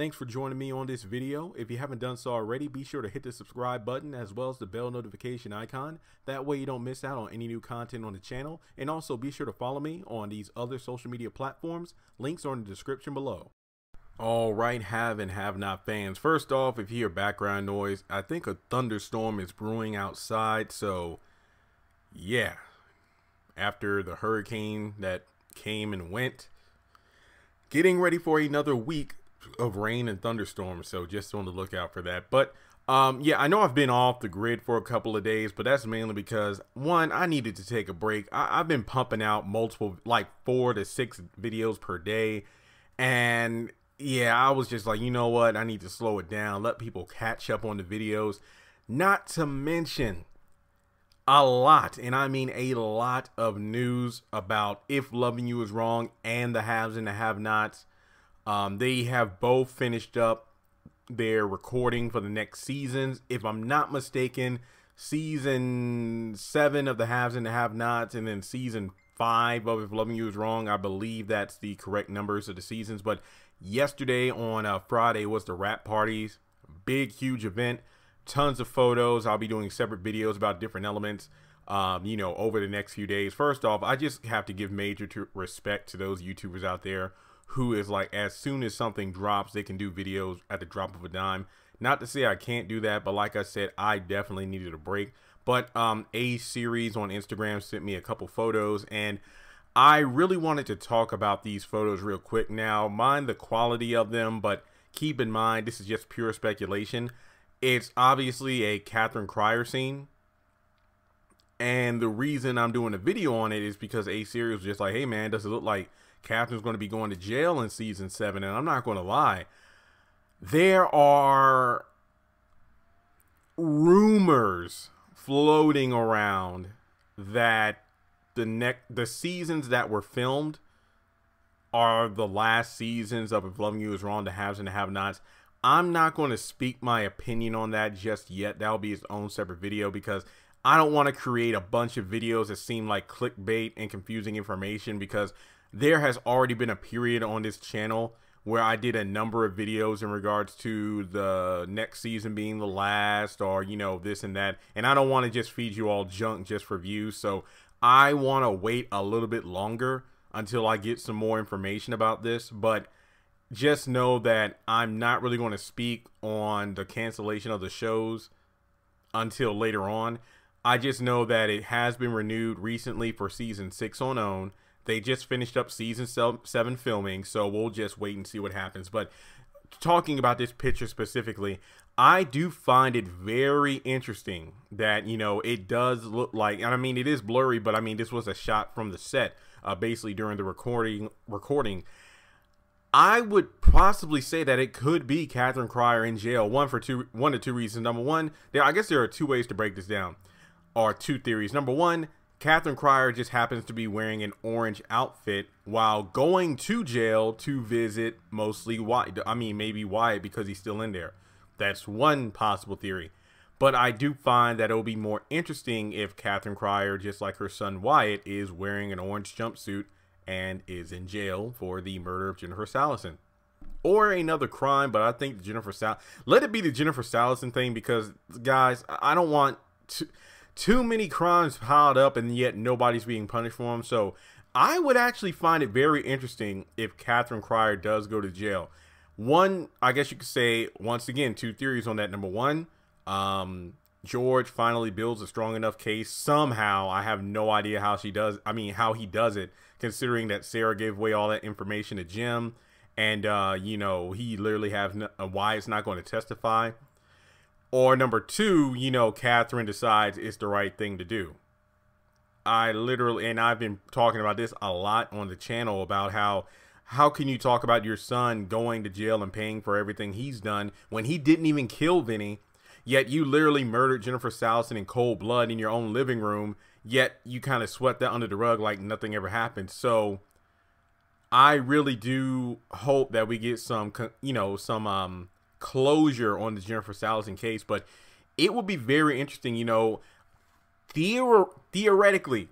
Thanks for joining me on this video. If you haven't done so already, be sure to hit the subscribe button as well as the bell notification icon. That way you don't miss out on any new content on the channel. And also be sure to follow me on these other social media platforms. Links are in the description below. All right, have and have not fans. First off, if you hear background noise, I think a thunderstorm is brewing outside. So yeah, after the hurricane that came and went, getting ready for another week of rain and thunderstorms, so just on the lookout for that. But yeah, I know I've been off the grid for a couple of days, but that's mainly because, one, I needed to take a break. I've been pumping out multiple, like 4 to 6 videos per day, and yeah, I was just like, you know what, I need to slow it down, let people catch up on the videos. Not to mention a lot, and I mean a lot, of news about If Loving You Is Wrong and the haves and the have-nots. They have both finished up their recording for the next seasons. If I'm not mistaken, season 7 of the haves and the have-nots, and then season 5 of If Loving You Is Wrong. I believe that's the correct numbers of the seasons. But yesterday on Friday was the wrap parties. Big, huge event. Tons of photos. I'll be doing separate videos about different elements, you know, over the next few days. First off, I just have to give major respect to those YouTubers out there who is like, as soon as something drops, they can do videos at the drop of a dime. Not to say I can't do that, but like I said, I definitely needed a break. But A Series on Instagram sent me a couple photos, and I really wanted to talk about these photos real quick. Now, mind the quality of them, but keep in mind, this is just pure speculation. It's obviously a Katheryn Crier scene. And the reason I'm doing a video on it is because A Series was just like, hey man, does it look like Katheryn's going to be going to jail in season 7? And I'm not going to lie, there are rumors floating around that the seasons that were filmed are the last seasons of If Loving You Is Wrong, the haves and the have-nots. I'm not going to speak my opinion on that just yet. That'll be its own separate video, because I don't want to create a bunch of videos that seem like clickbait and confusing information, because there has already been a period on this channel where I did a number of videos in regards to the next season being the last, or, you know, this and that. And I don't want to just feed you all junk just for views. So I want to wait a little bit longer until I get some more information about this. But just know that I'm not really going to speak on the cancellation of the shows until later on. I just know that it has been renewed recently for season 6 on OWN. They just finished up season 7 filming, so we'll just wait and see what happens. But talking about this picture specifically, I do find it very interesting that, you know, it does look like, and I mean, it is blurry, but I mean, this was a shot from the set, basically during the recording. I would possibly say that it could be Katheryn Crier in jail. One to two reasons. Number one, I guess there are 2 ways to break this down, or 2 theories. Number one, Katheryn Crier just happens to be wearing an orange outfit while going to jail to visit mostly Wyatt. I mean, maybe Wyatt, because he's still in there. That's one possible theory. But I do find that it'll be more interesting if Katheryn Crier, just like her son Wyatt, is wearing an orange jumpsuit and is in jail for the murder of Jennifer Salison. Or another crime, but I think let it be the Jennifer Salison thing, because, guys, I don't want too many crimes piled up and yet nobody's being punished for them. So I would actually find it very interesting if Katheryn Crier does go to jail. One, I guess you could say, once again, 2 theories on that. Number one, George finally builds a strong enough case somehow. I have no idea how he does it, considering that Sarah gave away all that information to Jim, and you know, he literally Wyatt's not going to testify. Or number 2, you know, Katheryn decides it's the right thing to do. And I've been talking about this a lot on the channel, about how can you talk about your son going to jail and paying for everything he's done when he didn't even kill Vinny, yet you literally murdered Jennifer Salison in cold blood in your own living room, yet you kind of swept that under the rug like nothing ever happened. So I really do hope that we get some, you know, some closure on the Jennifer Salison case. But it would be very interesting, you know, Theoretically,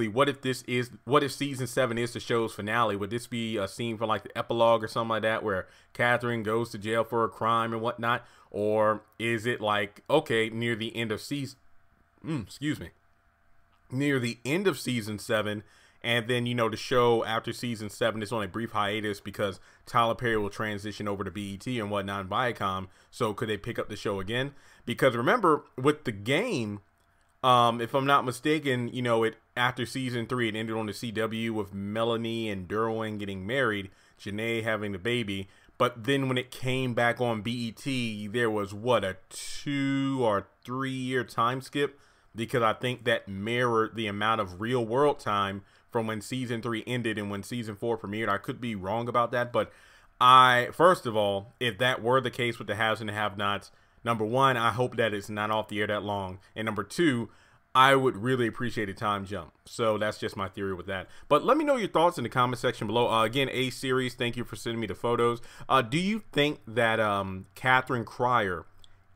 what if season 7 is the show's finale? Would this be a scene from like the epilogue or something like that, where Katheryn goes to jail for a crime and whatnot? Or is it like, okay, near the end of season, near the end of season 7, and then, you know, the show after season 7 is on a brief hiatus because Tyler Perry will transition over to BET and whatnot, and Viacom. So could they pick up the show again? Because remember, with the game, if I'm not mistaken, you know, it after season 3, it ended on the CW with Melanie and Derwin getting married, Janae having the baby. But then when it came back on BET, there was what, a 2 or 3 year time skip, because I think that mirrored the amount of real world time from when season 3 ended and when season 4 premiered. I could be wrong about that, but first of all, if that were the case with the haves and the have-nots, number one, I hope that it's not off the air that long, and number two, I would really appreciate a time jump. So that's just my theory with that. But let me know your thoughts in the comment section below. Again, A Series, thank you for sending me the photos. Do you think that Katheryn Cryer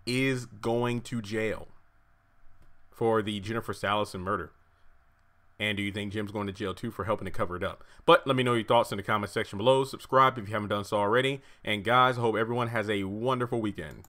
is going to jail for the Jennifer Sallison murder? And do you think Jim's going to jail too for helping to cover it up? But let me know your thoughts in the comment section below. Subscribe if you haven't done so already. And guys, I hope everyone has a wonderful weekend.